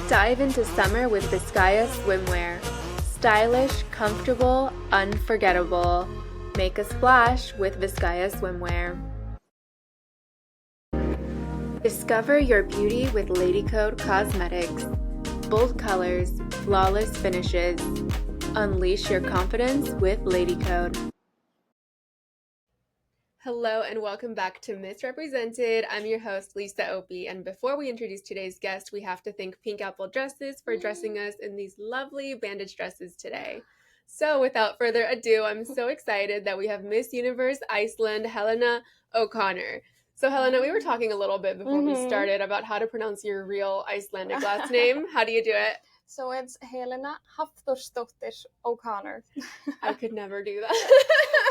Dive into summer with Vizcaya swimwear. Stylish, comfortable, unforgettable. Make a splash with Vizcaya swimwear. Discover your beauty with LadyCode Cosmetics. Bold colors, flawless finishes. Unleash your confidence with LadyCode. Hello and welcome back to Misrepresented. I'm your host, Lisa Opie, and before we introduce today's guest, we have to thank PinkApple Dresses for dressing us in these lovely bandage dresses today. So without further ado, I'm so excited that we have Miss Universe Iceland, Helena O'Connor. So Helena, we were talking a little bit before we started about how to pronounce your real Icelandic last name. How do you do it? So it's Helena Hafþórsdóttir O'Connor. I could never do that.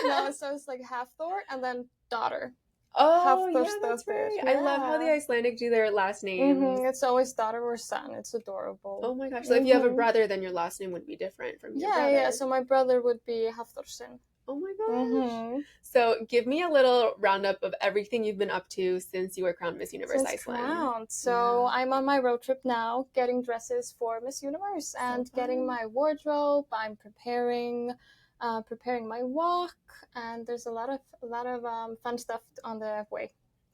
No, so it's like Hafþór and then daughter. Oh, yeah, that's right. Yeah. I love how the Icelandic do their last names. It's always daughter or son. It's adorable. Oh my gosh. So if you have a brother, then your last name would be different from your brother. Yeah. So my brother would be Hafþórsson. Oh my gosh. So give me a little roundup of everything you've been up to since you were crowned Miss Universe Iceland. So I'm on my road trip now, getting dresses for Miss Universe and getting my wardrobe. I'm preparing my walk, and there's a lot of fun stuff on the way.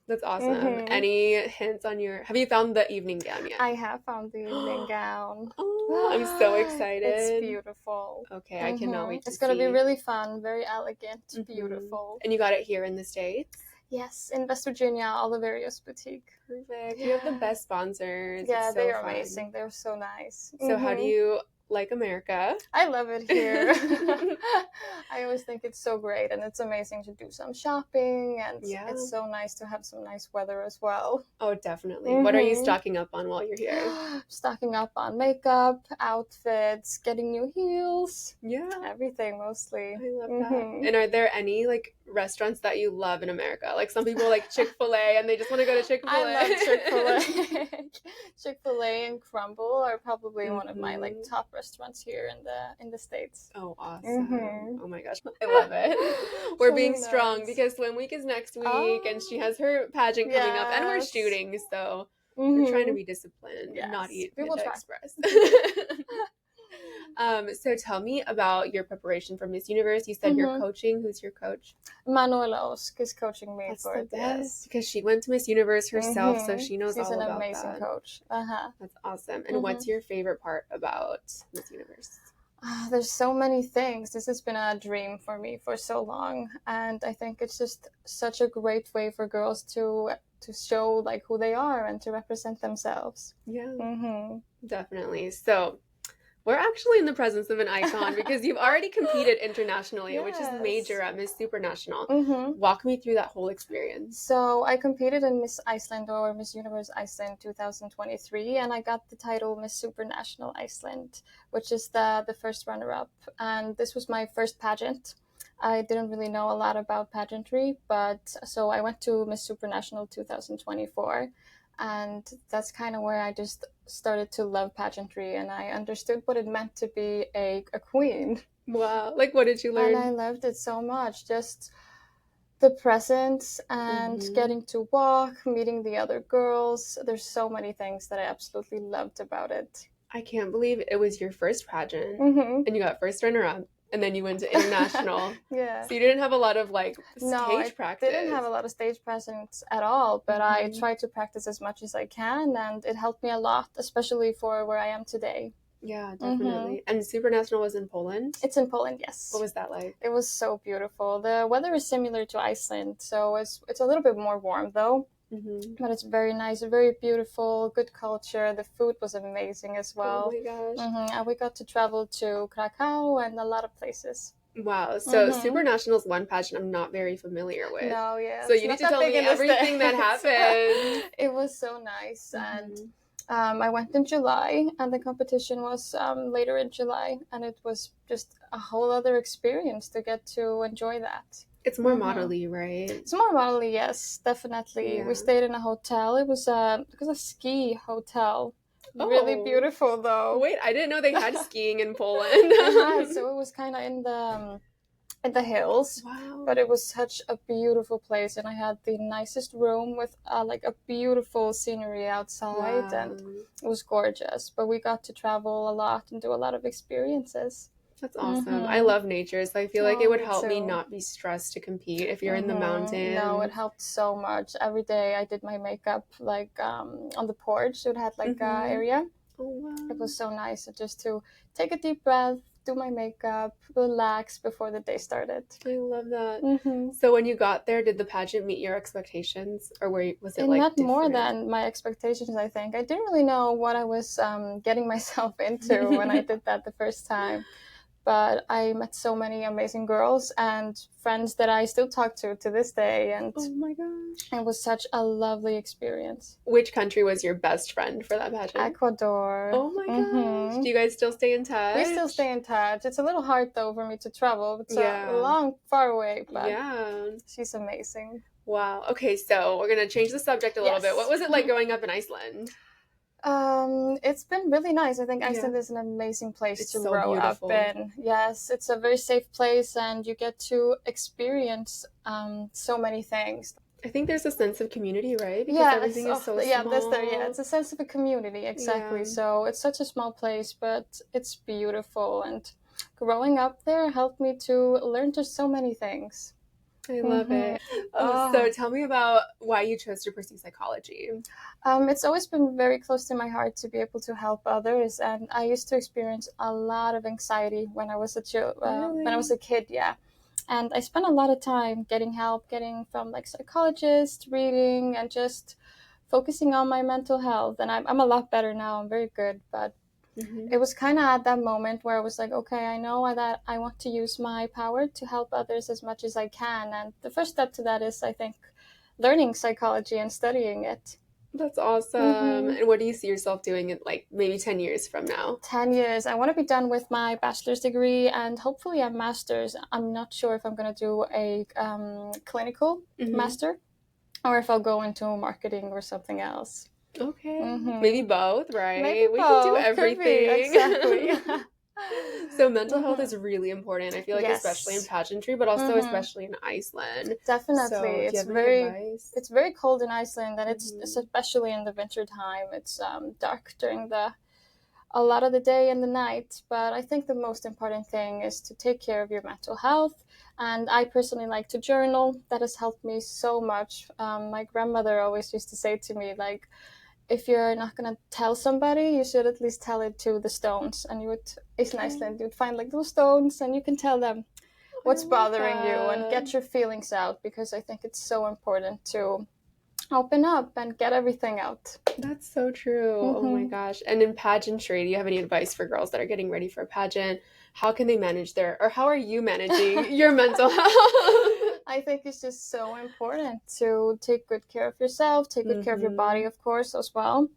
That's awesome. Any hints on have you found the evening gown yet? I have found the evening gown. Oh, I'm so excited. It's beautiful. Okay, I cannot wait to see. It's going to be really fun, very elegant, beautiful. And you got it here in the States? Yes, in West Virginia, Oliverius Boutique. Perfect. You have the best sponsors. Yeah, it's so they are fun. Amazing. They're so nice. So how do you like America? I love it here. I always think it's so great, and it's amazing to do some shopping, and it's so nice to have some nice weather as well. Oh, definitely. What are you stocking up on while you're here? Stocking up on makeup, outfits, getting new heels. Yeah. Everything, mostly. I love that. And are there any, restaurants that you love in America? Like, some people like Chick-fil-A, and they just want to go to Chick-fil-A. I love Chick-fil-A. Chick-fil-A and Crumble are probably one of my, top restaurants here in the States. Oh, awesome. Oh my gosh, I love it. We're so being strong because Swim Week is next week, and she has her pageant coming up, and we're shooting, so we're trying to be disciplined and not eat Panda Express. So tell me about your preparation for Miss Universe. You said you're coaching. Who's your coach? Manuela Osk is coaching me. That's the best, because she went to Miss Universe herself, so she knows all about that. She's an amazing coach. That's awesome. And what's your favorite part about Miss Universe? There's so many things. This has been a dream for me for so long, and I think it's just such a great way for girls to show who they are and to represent themselves. Yeah, definitely. So we're actually in the presence of an icon because you've already competed internationally, which is major at Miss Supranational. Walk me through that whole experience. So I competed in Miss Iceland or Miss Universe Iceland 2023, and I got the title Miss Supranational Iceland, which is the first runner-up. And this was my first pageant. I didn't really know a lot about pageantry, so I went to Miss Supranational 2024. And that's kind of where I just started to love pageantry, and I understood what it meant to be a queen. Wow. What did you learn? And I loved it so much. Just the presence and getting to walk, meeting the other girls. There's so many things that I absolutely loved about it. I can't believe it was your first pageant, and you got first runner-up. And then you went to international. So you didn't have a lot of stage practice. I didn't have a lot of stage presence at all, but I tried to practice as much as I can, and it helped me a lot, especially for where I am today. Yeah, definitely. And Supranational was in Poland? It's in Poland, yes. What was that like? It was so beautiful. The weather is similar to Iceland, so it's a little bit more warm though. But it's very nice, very beautiful, good culture. The food was amazing as well. Oh my gosh. And we got to travel to Krakow and a lot of places. Wow. So Supranational is one pageant I'm not very familiar with. No, yeah. So you need to tell me everything that happened. It was so nice. And I went in July, and the competition was later in July. And it was just a whole other experience to get to enjoy that. It's more modelly, right? It's more modelly, yes, definitely. We stayed in a hotel. It was a ski hotel. Really beautiful, though. Wait, I didn't know they had skiing in Poland. So it was kind of in the hills. Wow. But it was such a beautiful place, and I had the nicest room with like a beautiful scenery outside, and it was gorgeous. But we got to travel a lot and do a lot of experiences. That's awesome. I love nature, so I feel like it would help me too. not be stressed to compete if you're in the mountains. No, it helped so much. Every day I did my makeup like on the porch. It had like a area. Oh, wow. It was so nice just to take a deep breath, do my makeup, relax before the day started. I love that. So when you got there, did the pageant meet your expectations, or was it like not different? more than my expectations, I think. I didn't really know what I was getting myself into when I did that the first time. But I met so many amazing girls and friends that I still talk to this day. And oh my gosh, it was such a lovely experience. Which country was your best friend for that pageant? Ecuador. Oh my gosh. Do you guys still stay in touch? We still stay in touch. It's a little hard though for me to travel. It's a far away, but she's amazing. Wow. Okay, so we're gonna change the subject a little bit. What was it like growing up in Iceland? It's been really nice. I think Iceland is an amazing place to grow up in. Yes, it's a very safe place, and you get to experience so many things. I think there's a sense of community, right? Because everything is so small. It's a sense of a community, exactly. Yeah. So it's such a small place, but it's beautiful. And growing up there helped me to learn just so many things. I love it. So tell me about why you chose to pursue psychology. It's always been very close to my heart to be able to help others, and I used to experience a lot of anxiety when I was a kid. Yeah, and I spent a lot of time getting help, getting from like psychologists, reading, and just focusing on my mental health. And I'm a lot better now. I'm very good, but it was kind of at that moment where I was like, okay, I know that I want to use my power to help others as much as I can. And the first step to that is, I think, learning psychology and studying it. That's awesome. And what do you see yourself doing in like maybe 10 years from now? 10 years. I want to be done with my bachelor's degree and hopefully a master's. I'm not sure if I'm going to do a clinical master or if I'll go into marketing or something else. Okay. Maybe both, right? Maybe we both. Can do everything. Exactly. So mental health is really important. I feel like especially in pageantry, but also especially in Iceland. Definitely. So, it's very cold in Iceland, and it's especially in the winter time. It's dark during a lot of the day and the night. But I think the most important thing is to take care of your mental health. And I personally like to journal. That has helped me so much. My grandmother always used to say to me, like, if you're not going to tell somebody, you should at least tell it to the stones. And in Iceland, you'd find like little stones and you can tell them what's bothering you and get your feelings out, because I think it's so important to open up and get everything out. That's so true. Oh my gosh. And in pageantry, do you have any advice for girls that are getting ready for a pageant? How can they manage how are you managing your mental health? I think it's just so important to take good care of yourself, take good care of your body, of course, as well.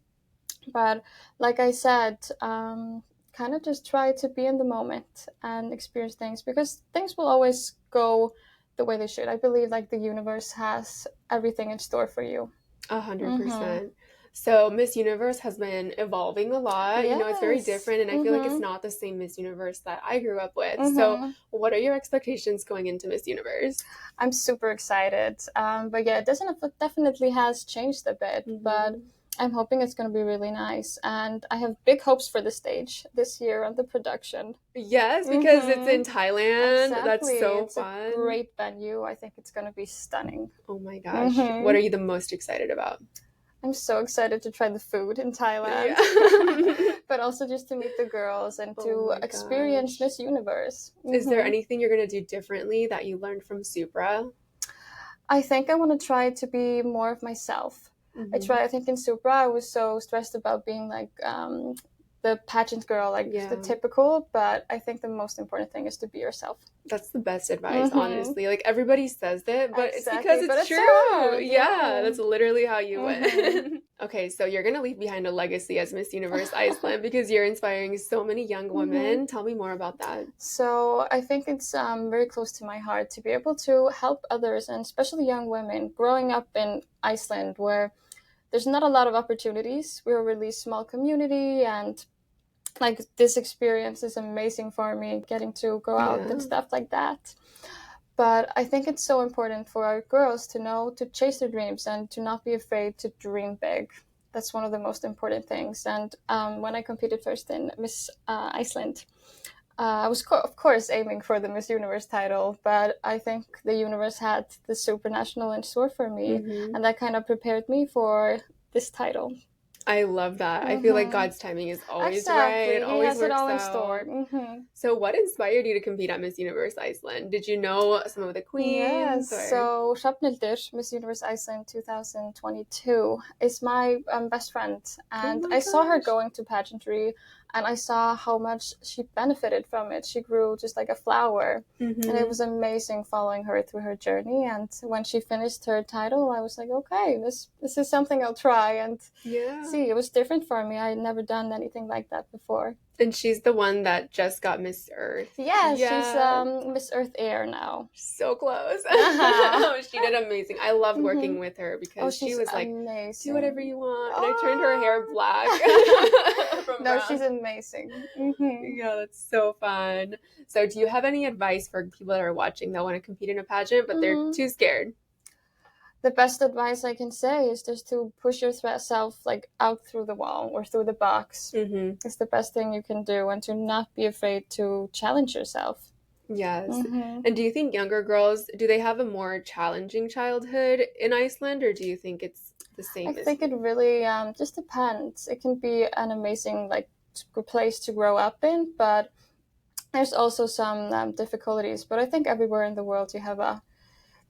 But like I said, kind of just try to be in the moment and experience things, because things will always go the way they should. I believe like the universe has everything in store for you. 100%. So Miss Universe has been evolving a lot. Yes. You know, it's very different, and I feel like it's not the same Miss Universe that I grew up with. So what are your expectations going into Miss Universe? I'm super excited. But yeah, it definitely has changed a bit, but I'm hoping it's going to be really nice. And I have big hopes for the stage this year and the production. Yes, because it's in Thailand. Exactly. That's so it's fun. It's a great venue. I think it's going to be stunning. Oh my gosh. What are you the most excited about? I'm so excited to try the food in Thailand, but also just to meet the girls and to experience Miss Universe. Is there anything you're going to do differently that you learned from Supra? I think I want to try to be more of myself. I think in Supra I was so stressed about being like the pageant girl, like the typical, but I think the most important thing is to be yourself. That's the best advice, honestly. Like, everybody says it, but it's because it's true. Yeah, that's literally how you win. Okay, so you're going to leave behind a legacy as Miss Universe Iceland because you're inspiring so many young women. Tell me more about that. So I think it's very close to my heart to be able to help others, and especially young women growing up in Iceland, where there's not a lot of opportunities. We're a really small community, and like this experience is amazing for me, getting to go out and stuff like that. But I think it's so important for our girls to know to chase their dreams and to not be afraid to dream big. That's one of the most important things. And when I competed first in Miss Iceland, I was, of course, aiming for the Miss Universe title, but I think the universe had the Supernational in store for me, and that kind of prepared me for this title. I love that. I feel like God's timing is always right. It He always has it works all in out. store. So what inspired you to compete at Miss Universe Iceland? Did you know some of the queens? Yes, so Hrafnhildur, Miss Universe Iceland 2022, is my best friend. And I saw her going to pageantry, and I saw how much she benefited from it. She grew just like a flower. And it was amazing following her through her journey. And when she finished her title, I was like, okay, this is something I'll try and see. It was different for me. I had never done anything like that before. And she's the one that just got Miss Earth. Yeah, she's Miss Earth Air now. So close. She did amazing. I loved working with her because she was like, amazing. do whatever you want. And I turned her hair black. No, she's amazing. Yeah, that's so fun. So do you have any advice for people that are watching that want to compete in a pageant, but they're too scared? The best advice I can say is just to push yourself like out through the wall or through the box. It's the best thing you can do, and to not be afraid to challenge yourself. Yes. And do you think younger girls, do they have a more challenging childhood in Iceland, or do you think it's the same? I think it really just depends. It can be an amazing like place to grow up in, but there's also some difficulties. But I think everywhere in the world you have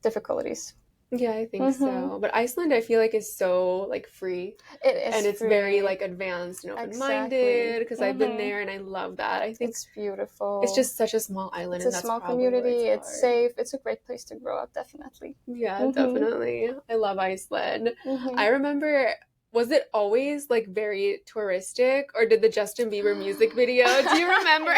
difficulties. Yeah, I think so. But Iceland, I feel like, is so like free. It is, and it's free. Very like advanced and open-minded because I've been there and I love that. I think it's beautiful. It's just such a small island. It's a small community. It's safe. It's a great place to grow up, definitely. Yeah, definitely. I love Iceland. I remember. Was it always like very touristic, or did the Justin Bieber music video? Do you remember?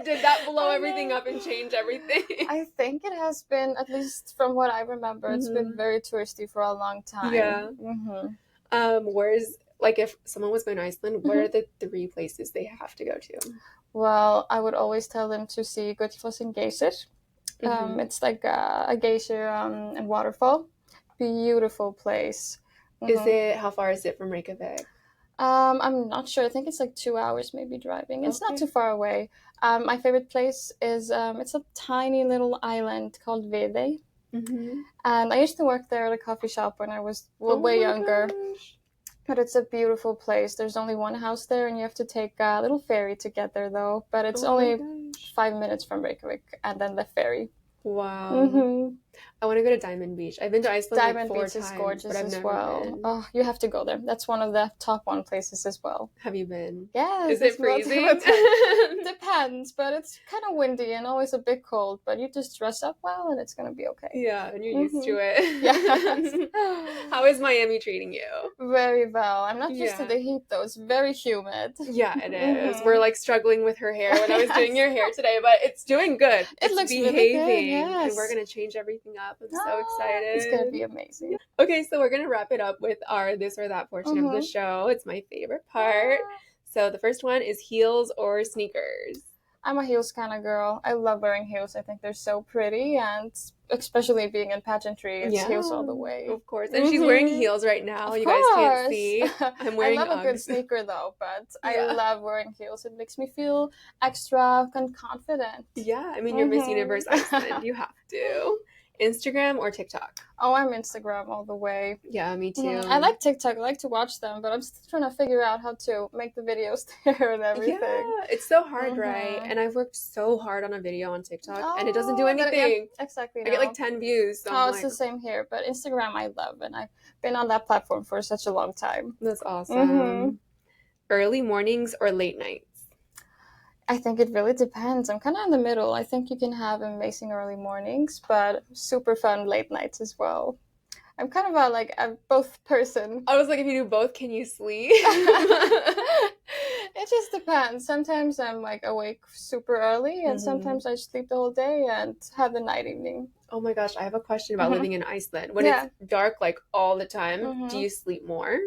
Did that blow everything up and change everything? I think it has been, at least from what I remember, it's been very touristy for a long time. Yeah. Where's like if someone was going to Iceland, what are the 3 places they have to go to? Well, I would always tell them to see Gullfoss Geysir. It's like a geyser and waterfall. Beautiful place. How far is it from Reykjavik? I'm not sure. I think it's like 2 hours maybe driving. It's not too far away. My favorite place is, it's a tiny little island called Viðey. And I used to work there at a coffee shop when I was way younger. But it's a beautiful place. There's only one house there, and you have to take a little ferry to get there, though. But it's only 5 minutes from Reykjavik, and then the ferry. Wow. I want to go to Diamond Beach. I've been to Iceland Diamond like 4 Beach times, is gorgeous but I've as never well. been. Oh, you have to go there. That's one of the top 1 places as well. Have you been? Yes. Is it freezing? Depends, but it's kind of windy and always a bit cold. But you just dress up well, and it's gonna be okay. Yeah, and you're used to it. Yes. How is Miami treating you? Very well. I'm not used to the heat though. It's very humid. Yeah, it is. We're like struggling with her hair when I was doing your hair today, but it's doing good. It looks behaving, really good, yes. And we're gonna change everything up. I'm so excited. It's gonna be amazing. Okay, so we're gonna wrap it up with our this or that portion of the show. It's my favorite part. So the first one is heels or sneakers. I'm a heels kind of girl. I love wearing heels. I think they're so pretty, and especially being in pageantry, it's heels all the way. Of course. And she's wearing heels right now. You guys can't see. I'm wearing I love Uggs. a good sneaker though, but I love wearing heels. It makes me feel extra and confident. Yeah, I mean, you're Miss Universe Iceland. You have to. Instagram or TikTok? Oh, I'm Instagram all the way. Yeah, me too. I like TikTok. I like to watch them, but I'm still trying to figure out how to make the videos there and everything. Yeah, it's so hard, right? And I've worked so hard on a video on TikTok, and it doesn't do anything. Exactly. I get like 10 views. So it's the same here. But Instagram I love, and I've been on that platform for such a long time. That's awesome. Early mornings or late nights? I think it really depends. I'm kind of in the middle. I think you can have amazing early mornings, but super fun late nights as well. I'm kind of a both person. I was like, if you do both, can you sleep? It just depends. Sometimes I'm like awake super early, and sometimes I sleep the whole day and have the night evening. Oh my gosh, I have a question about living in Iceland. When it's dark like all the time, do you sleep more?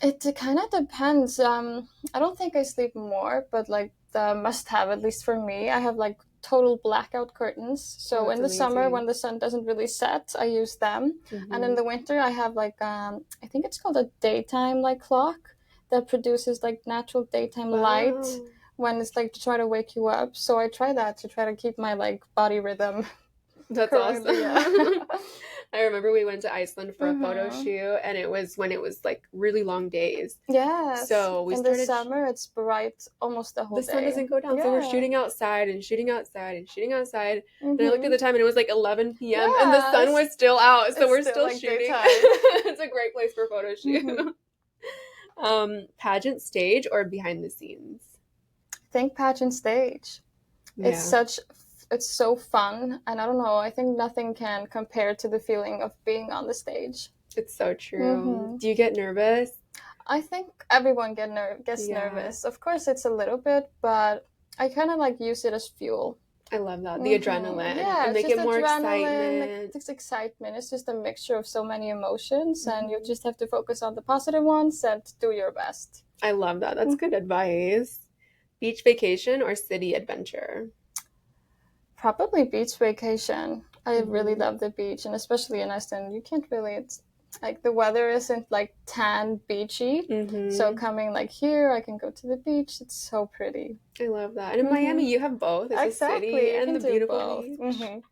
It kind of depends. I don't think I sleep more, but like the must-have, at least for me, I have like total blackout curtains. So in the summer, amazing. when the sun doesn't really set, I use them. And in the winter, I have like I think it's called a daytime like clock that produces like natural daytime light when it's like to try to wake you up. So I try that to try to keep my like body rhythm. That's correctly, awesome. yeah. I remember we went to Iceland for a photo shoot, and it was when it was like really long days. Yes. So we in started. the summer, it's bright almost the whole day. The sun doesn't go down, so we're shooting outside and shooting outside and shooting outside. And I looked at the time, and it was like 11 p.m. and the sun was still out, so we're still like shooting. It's a great place for a photo shoot. Pageant stage or behind the scenes? I think pageant stage. Yeah. It's so fun, and I don't know, I think nothing can compare to the feeling of being on the stage. It's so true. Do you get nervous? I think everyone gets nervous. Of course, it's a little bit, but I kind of like use it as fuel. I love that. The adrenaline. Yeah, and make it more excitement. Like, it's excitement. It's just a mixture of so many emotions, and you just have to focus on the positive ones and do your best. I love that. That's good advice. Beach vacation or city adventure? Probably beach vacation. I really love the beach, and especially in Iceland, you can't really, it's like the weather isn't like tan beachy. So coming like here, I can go to the beach. It's so pretty. I love that. And in Miami, you have both. It's a city and the beautiful beach.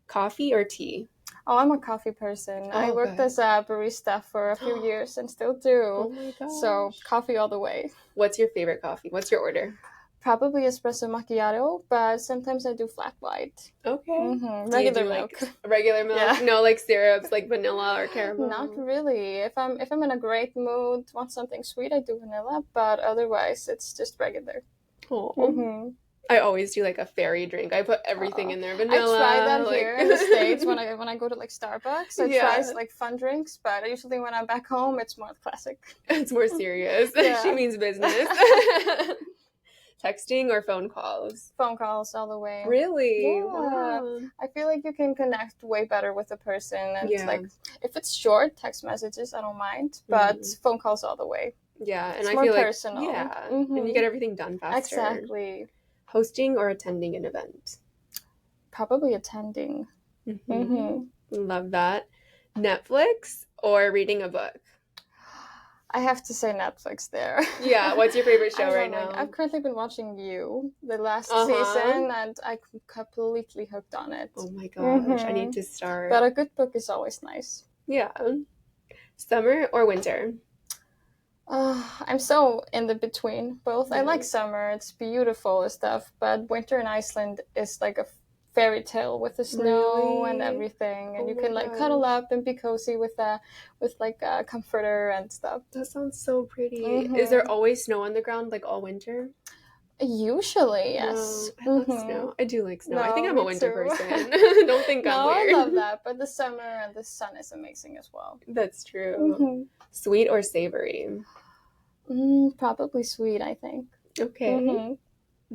Coffee or tea? Oh, I'm a coffee person. I worked as a barista for a few years and still do. Oh my gosh. So coffee all the way. What's your favorite coffee? What's your order? Probably espresso macchiato, but sometimes I do flat white. Okay. Regular milk. Regular milk? Yeah. No, like syrups, like vanilla or caramel? Not really. If I'm in a great mood, want something sweet, I do vanilla, but otherwise it's just regular. Oh. I always do like a fairy drink. I put everything in there. Vanilla. I try that here in the States when I go to like Starbucks. I try like fun drinks, but usually when I'm back home, it's more classic. It's more serious. She means business. Texting or phone calls? Phone calls all the way. Really? Yeah. Wow. I feel like you can connect way better with a person. And like, if it's short, text messages, I don't mind. But phone calls all the way. Yeah, and it's I more feel personal. Like, yeah, and you get everything done faster. Exactly. Hosting or attending an event? Probably attending. Love that. Netflix or reading a book? I have to say Netflix there. Yeah, what's your favorite show right now? I've currently been watching You, the last season, and I'm completely hooked on it. Oh my gosh, I need to start. But a good book is always nice. Yeah. Summer or winter? I'm so in the between both. I like summer, it's beautiful and stuff, but winter in Iceland is like a fairy tale with the snow and everything, and you can like cuddle up and be cozy with like a comforter and stuff. That sounds so pretty. Is there always snow on the ground like all winter? Usually, yes. I love snow. I do like snow. I think I'm a winter person. Don't think I'm weird. I love that, but the summer and the sun is amazing as well. That's true. Sweet or savory? Probably sweet, I think. Okay.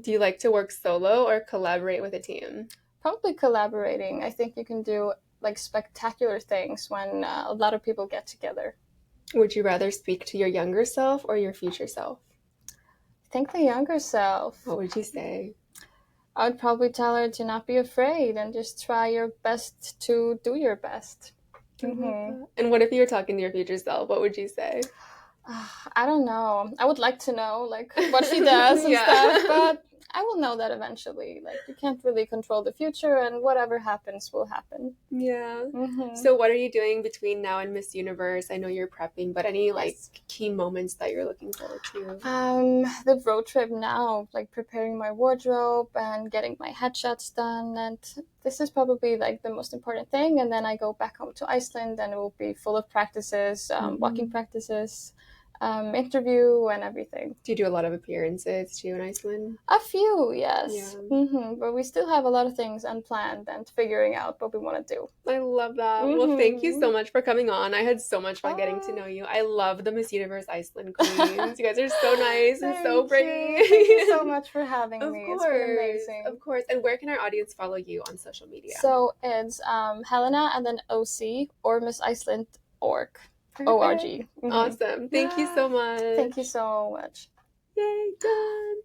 Do you like to work solo or collaborate with a team? Probably collaborating. I think you can do like spectacular things when a lot of people get together. Would you rather speak to your younger self or your future self? I think the younger self. What would you say? I would probably tell her to not be afraid and just try your best to do your best. And what if you were talking to your future self? What would you say? I don't know. I would like to know like what she does and stuff, but I will know that eventually. Like, you can't really control the future, and whatever happens will happen. Yeah. So what are you doing between now and Miss Universe? I know you're prepping, but any like key moments that you're looking forward to? The road trip now, like preparing my wardrobe and getting my headshots done, and this is probably like the most important thing. And then I go back home to Iceland, and it will be full of practices, walking practices, interview and everything. Do you do a lot of appearances too in Iceland? A few, yes. Yeah. But we still have a lot of things unplanned and figuring out what we want to do. I love that. Well, thank you so much for coming on. I had so much fun getting to know you. I love the Miss Universe Iceland queens. You guys are so nice and so pretty. Thank you so much for having me. Course. It's been amazing. Of course. And where can our audience follow you on social media? So it's Helena and then OC or Miss Iceland org. ORG. Awesome. Thank you so much. Thank you so much. Yay, done.